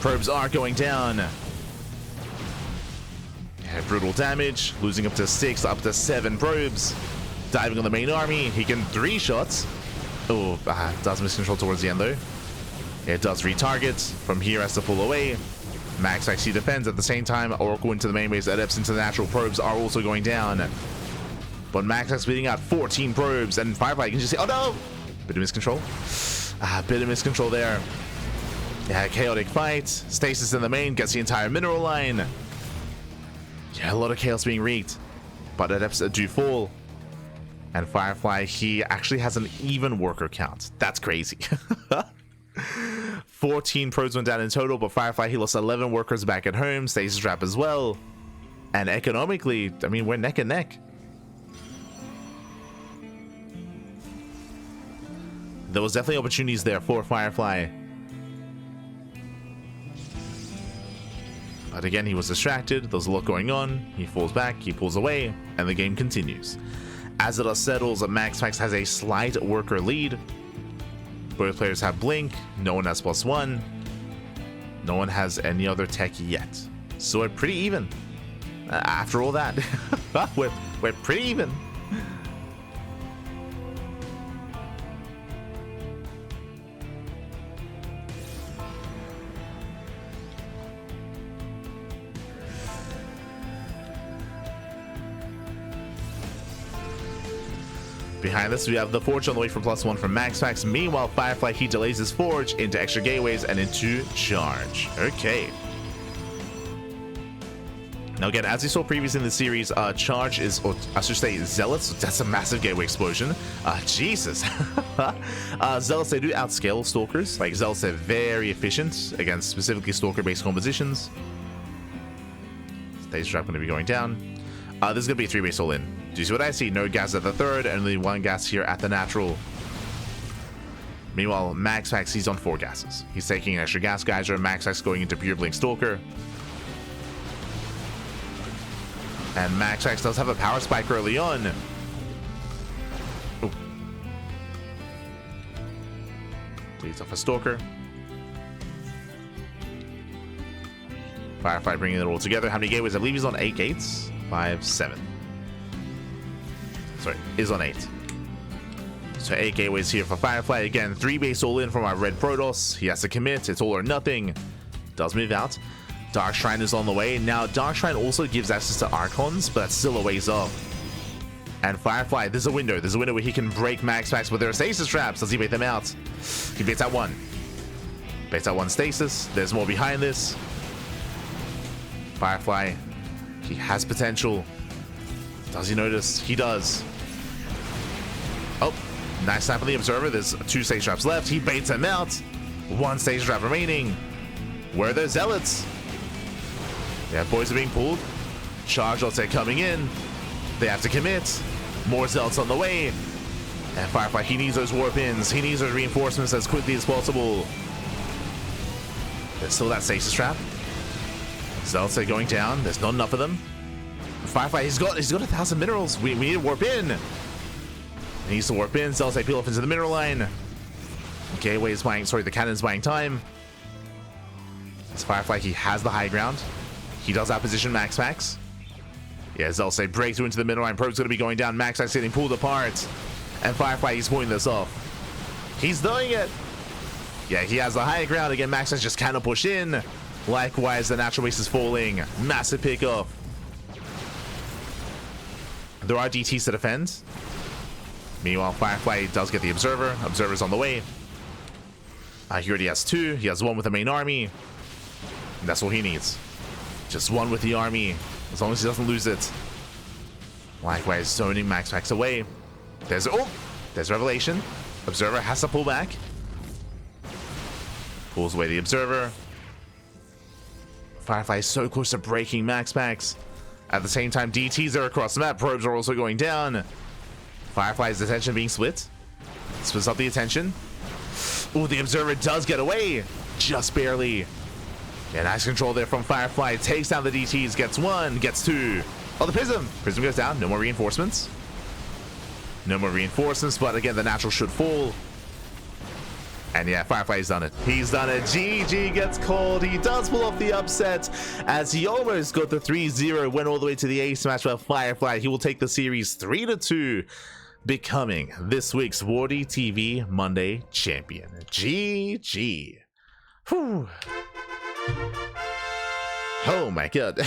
Probes are going down. Brutal damage, losing up to 6, up to 7 probes. Diving on the main army, he can 3 shots. Oh, does miss control towards the end though. It does retarget. From here has to pull away. MaxPax, he defends at the same time. Oracle into the main base, Adepts into the natural. Probes are also going down. But MaxPax beating out 14 probes, and Firefly can just say, oh no! Bit of miscontrol. Bit of miscontrol there. Yeah, chaotic fight. Stasis in the main, gets the entire mineral line. Yeah, a lot of chaos being wreaked, but Adepts do fall. And Firefly, he actually has an even worker count. That's crazy. 14 probes went down in total, but Firefly, he lost 11 workers back at home. Stasis trap as well. And economically, I mean, we're neck and neck. There was definitely opportunities there for Firefly. But again, he was distracted. There's a lot going on. He falls back, he pulls away, and the game continues. As it all settles, MaxPax has a slight worker lead. Both players have Blink. No one has +1. No one has any other tech yet. So we're pretty even. After all that, we're pretty even. Behind this, we have the Forge on the way for +1 from MaxPax. Meanwhile, Firefly, he delays his Forge into extra gateways and into Charge. Okay. Now again, as we saw previously in the series, Charge is, or I should say Zealots, that's a massive gateway explosion. Jesus. Zealots, they do outscale Stalkers. Like, Zealots are very efficient against specifically Stalker-based compositions. Stage trap going to be going down. This is going to be a 3-base all-in. Do you see what I see? No gas at the 3rd, and only 1 gas here at the natural. Meanwhile, MaxPax, he's on 4 gases. He's taking an extra gas geyser. MaxPax going into pure Blink Stalker. And MaxPax does have a power spike early on. Oh. Leads off a Stalker. Firefly bringing it all together. How many gateways? I believe he's on 8 gates. 5, 7. Sorry, is on 8. So 8 gateways here for Firefly. Again, 3 base all in from our red Protoss. He has to commit. It's all or nothing. does move out. Dark Shrine is on the way. Now, Dark Shrine also gives access to Archons, but that's still a ways off. And Firefly, there's a window. There's a window where he can break MaxPax, but there are stasis traps. Does he bait them out? He baits out one. Baits out one stasis. There's more behind this. Firefly, he has potential. Does he notice? He does. Oh, nice snap on the Observer. There's 2 stage traps left. He baits him out. 1 stage trap remaining. Where are those Zealots? Yeah, boys are being pulled. Charge, let's say, coming in. They have to commit. More Zealots on the way. And Firefly, he needs those warp ins. He needs those reinforcements as quickly as possible. There's still that stasis trap. Zealots are going down. There's not enough of them. Firefly, he's got 1,000 minerals. We need to warp in. He needs to warp in. Zealots peel off into the mineral line. Gateway is buying, sorry, the cannon's buying time. As Firefly, he has the high ground. He does outposition MaxPax. Yeah, Zealots break through into the middle line. Probe's going to be going down. MaxPax getting pulled apart. And Firefly, he's pulling this off. He's doing it. Yeah, he has the high ground. Again, MaxPax just cannot push in. Likewise, the natural base is falling. Massive pickoff. There are DTs to defend. Meanwhile, Firefly does get the Observer. Observer's on the way. He already has 2. He has 1 with the main army. And that's all he needs. Just 1 with the army. As long as he doesn't lose it. Likewise, zoning MaxPax away. There's Revelation. Observer has to pull back. Pulls away the Observer. Firefly is so close to breaking MaxPax. At the same time, DTs are across the map. Probes are also going down. Firefly's attention being split. Splits up the attention. Oh, the Observer does get away. Just barely. Yeah, nice control there from Firefly. Takes down the DTs. Gets 1. Gets 2. Oh, the Prism. Prism goes down. No more reinforcements. No more reinforcements, but again, the natural should fall. And yeah, Firefly's done it. He's done it. GG gets called. He does pull off the upset as he almost got the 3-0, went all the way to the ace match with Firefly. He will take the series 3-2, becoming this week's WardiTV Monday champion. GG. Whew. Oh my god.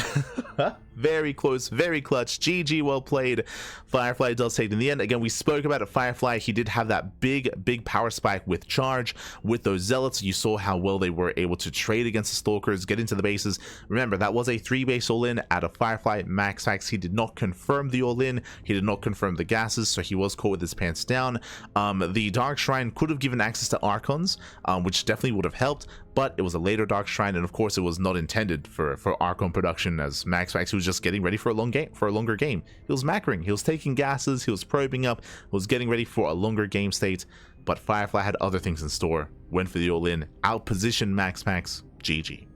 Very close, very clutch. GG, well played. Firefly does take it in the end. Again, we spoke about it. Firefly, he did have that big power spike with charge with those Zealots. You saw how well they were able to trade against the Stalkers, get into the bases. Remember, that was a 3-base all-in out of Firefly. MaxPax, he did not confirm the all-in. He did not confirm the gases, so he was caught with his pants down. The Dark Shrine could have given access to Archons, which definitely would have helped, but it was a later Dark Shrine, and of course it was not intended for Archon production, as MaxPax was just getting ready for a longer game. He was macroing, he was taking gases, he was probing up, was getting ready for a longer game state, but Firefly had other things in store. Went for the all-in, outpositioned MaxPax. GG.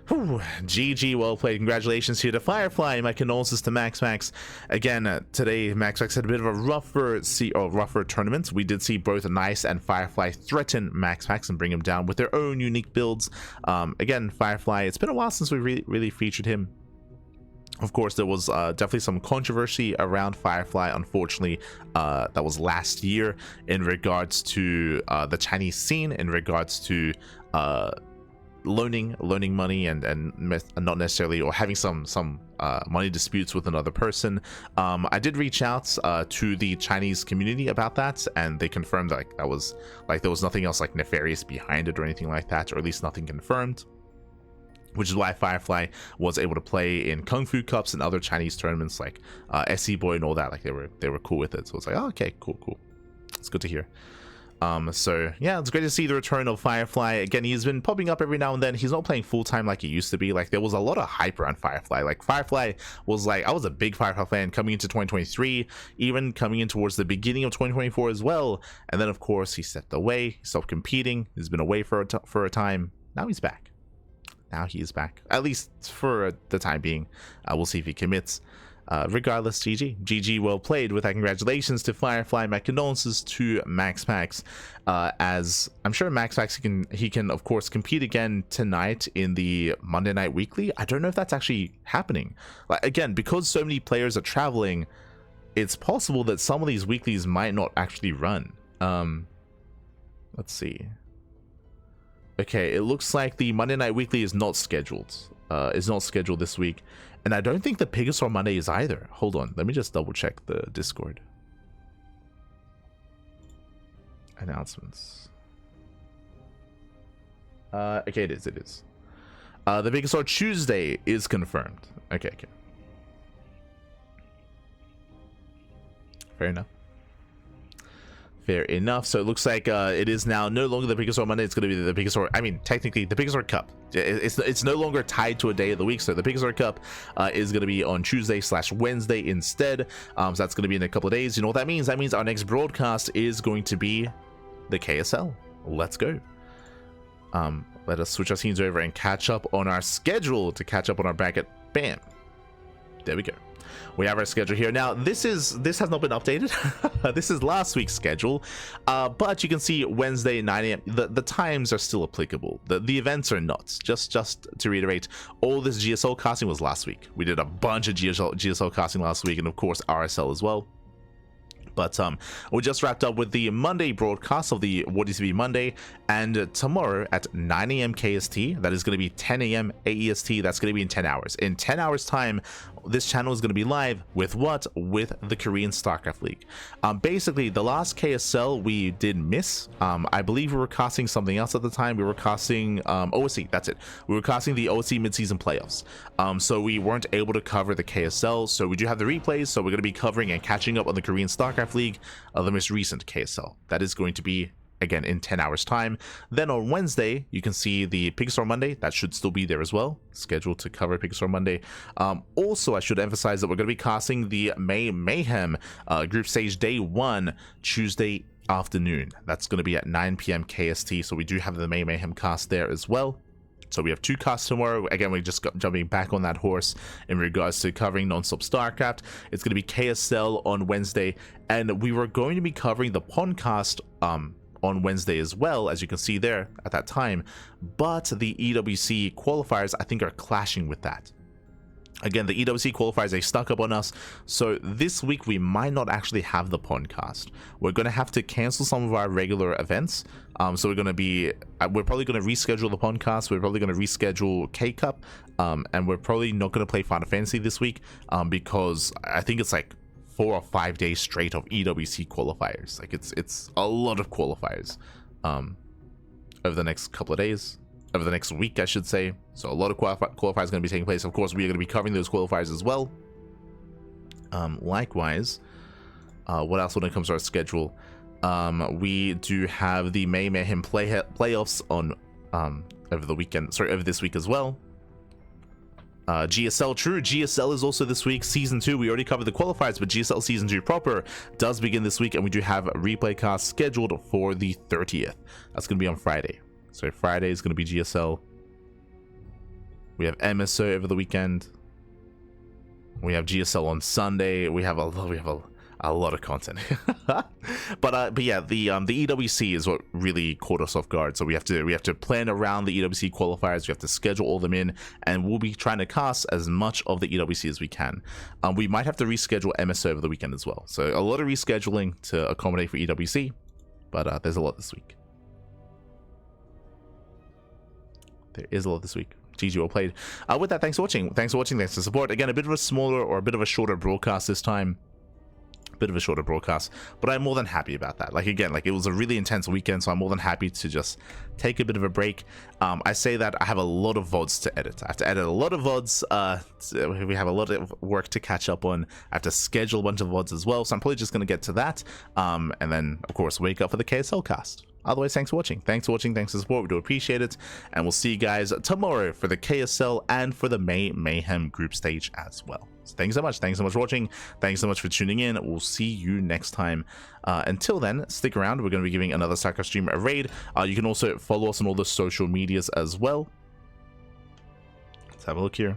Whew. GG, well played. Congratulations here to Firefly. My condolences to MaxPax. Again, today MaxPax had a bit of a rougher tournament. We did see both Nice and Firefly threaten MaxPax and bring him down with their own unique builds. Again, Firefly, it's been a while since we really featured him. Of course, there was definitely some controversy around Firefly, unfortunately, that was last year in regards to the Chinese scene, in regards to loaning money and not necessarily, or having some money disputes with another person. I did reach out to the Chinese community about that, and they confirmed that there was nothing else like nefarious behind it or anything like that, or at least nothing confirmed. Which is why Firefly was able to play in Kung Fu Cups and other Chinese tournaments like SC Boy and all that. Like they were cool with it. So it's like, oh, okay, cool. It's good to hear. So yeah, it's great to see the return of Firefly. Again, he's been popping up every now and then. He's not playing full-time like he used to be. Like, there was a lot of hype around Firefly. Like, Firefly was like, I was a big Firefly fan coming into 2023, even coming in towards the beginning of 2024 as well. And then of course he stepped away, he stopped competing, he's been away for a time. Now he's back. He is back, at least for the time being. We'll see if he commits. Regardless, GG, well played. With that, congratulations to Firefly. My condolences to MaxPax, as I'm sure MaxPax he can of course compete again tonight in the Monday Night Weekly. I don't know if that's actually happening. Like, again, because so many players are traveling, it's possible that some of these weeklies might not actually run. Let's see. Okay, it looks like the Monday Night Weekly is not scheduled. This week. And I don't think the Pegasaur Monday is either. Hold on, let me just double check the Discord. Announcements. Okay, it is. The Pegasaur Tuesday is confirmed. Okay. Fair enough. So it looks like it is now no longer the Pegasaur Monday. It's going to be the Pegasaur. I mean, technically, the Pegasaur Cup. It's no longer tied to a day of the week. So the Pegasaur Cup is going to be on Tuesday/Wednesday instead. So that's going to be in a couple of days. You know what that means? That means our next broadcast is going to be the KSL. Let's go. Let us switch our scenes over and catch up on our schedule to catch up on our bracket. Bam. There we go. We have our schedule here. Now, this has not been updated. This is last week's schedule. But you can see Wednesday, 9 a.m. The times are still applicable. The events are not. Just to reiterate, all this GSL casting was last week. We did a bunch of GSL casting last week, and of course RSL as well. But we just wrapped up with the Monday broadcast of the WardiTV Monday, and tomorrow at 9 a.m. KST, that is going to be 10 a.m. AEST, that's going to be in 10 hours. In 10 hours time, this channel is going to be live with what? With the Korean StarCraft League. Basically, the last KSL we did miss. I believe we were casting something else at the time. We were casting OSC, that's it. We were casting the OSC midseason playoffs. So we weren't able to cover the KSL, so we do have the replays, so we're going to be covering and catching up on the Korean StarCraft League, the most recent KSL. That is going to be, again, in 10 hours time. Then on Wednesday, you can see the Pegasaur Monday. That should still be there as well, scheduled to cover Pegasaur Monday. Also, I should emphasize that we're going to be casting the May Mayhem group stage day 1 Tuesday afternoon. That's going to be at 9 p.m. KST, so we do have the May Mayhem cast there as well. So we have 2 casts tomorrow. Again, we're just jumping back on that horse in regards to covering non-stop StarCraft. It's going to be KSL on Wednesday, and we were going to be covering the Pondcast on Wednesday as well, as you can see there at that time. But the EWC qualifiers, I think, are clashing with that. Again, the EWC qualifiers, they stuck up on us, so this week we might not actually have the podcast. We're going to have to cancel some of our regular events. So we're probably going to reschedule the podcast. We're probably going to reschedule K-Cup, and we're probably not going to play Final Fantasy this week, because I think it's like 4 or 5 days straight of EWC qualifiers. Like it's a lot of qualifiers over the next couple of days. Over the next week, I should say. So a lot of qualifiers are going to be taking place. Of course, we are going to be covering those qualifiers as well. Likewise, what else when it comes to our schedule? We do have the May Mayhem playoffs on over the weekend. Sorry, over this week as well. GSL, true. GSL is also this week. Season 2, we already covered the qualifiers, but GSL Season 2 proper does begin this week, and we do have a replay cast scheduled for the 30th. That's going to be on Friday. So Friday is going to be GSL. We have MSO over the weekend. We have GSL on Sunday. We have a lot of content. but yeah, the EWC is what really caught us off guard. So we have to plan around the EWC qualifiers. We have to schedule all them in, and we'll be trying to cast as much of the EWC as we can. We might have to reschedule MSO over the weekend as well. So a lot of rescheduling to accommodate for EWC, but there's a lot this week. There is a lot this week. GG, well played. With that, thanks for watching. Thanks for the support. Again, a bit of a smaller or a bit of a shorter broadcast this time. Bit of a shorter broadcast, but I'm more than happy about that. Like, again, like, it was a really intense weekend, so I'm more than happy to just take a bit of a break. I say that I have a lot of VODs to edit. I have to edit a lot of VODs. We have a lot of work to catch up on. I have to schedule a bunch of VODs as well, so I'm probably just going to get to that, and then, of course, wake up for the KSL cast. Otherwise, thanks for watching. Thanks for the support. We do appreciate it. And we'll see you guys tomorrow for the KSL and for the May Mayhem group stage as well. So thanks so much. Thanks so much for watching. Thanks so much for tuning in. We'll see you next time. Until then, stick around. We're going to be giving another StarCraft stream a raid. You can also follow us on all the social medias as well. Let's have a look here.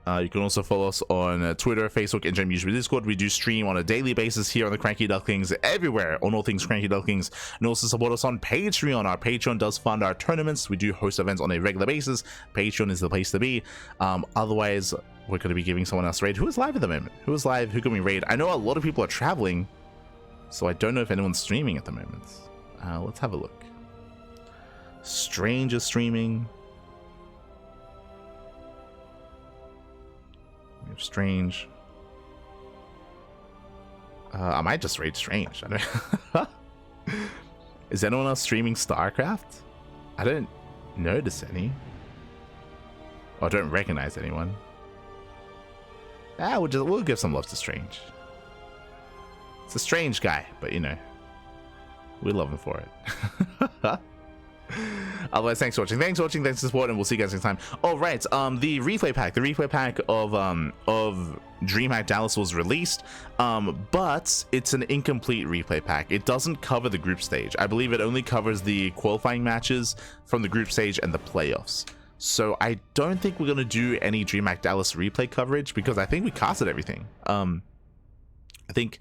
You can also follow us on Twitter, Facebook, and YouTube, Discord. We do stream on a daily basis here on the CranKy Ducklings, everywhere on all things CranKy Ducklings, and also support us on Patreon. Our Patreon does fund our tournaments. We do host events on a regular basis. Patreon is the place to be. Otherwise, we're going to be giving someone else raid. Who is live at the moment? Who is live? Who can we raid? I know a lot of people are traveling, so I don't know if anyone's streaming at the moment. Let's have a look. Strange is streaming. We have Strange. I might just raid Strange. I don't Is anyone else streaming StarCraft? I don't notice any. Or don't recognize anyone. We'll give some love to Strange. It's a strange guy, but you know, we love him for it. Otherwise, thanks for watching. Thanks for support, and we'll see you guys next time. Oh right, the replay pack of DreamHack Dallas was released, but it's an incomplete replay pack. It doesn't cover the group stage. I believe it only covers the qualifying matches from the group stage and the playoffs. So I don't think we're gonna do any DreamHack Dallas replay coverage because I think we casted everything. I think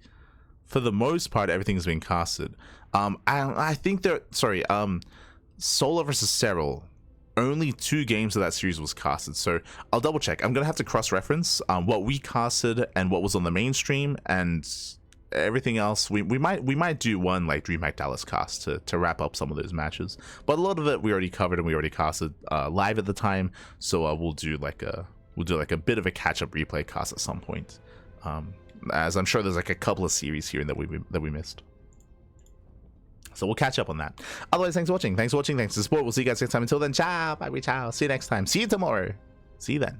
for the most part everything's been casted. I think there. Sorry. Solar versus Serral, only 2 games of that series was casted, so I'll double check. I'm gonna have to cross-reference what we casted and what was on the mainstream, and everything else. We might do one like DreamHack Dallas cast to wrap up some of those matches, but a lot of it we already covered and we already casted live at the time. So we'll do like a bit of a catch-up replay cast at some point, as I'm sure there's like a couple of series here that we missed. So we'll catch up on that. Otherwise, thanks for watching. Thanks for support. We'll see you guys next time. Until then, ciao, bye, ciao. See you next time. See you tomorrow. See you then.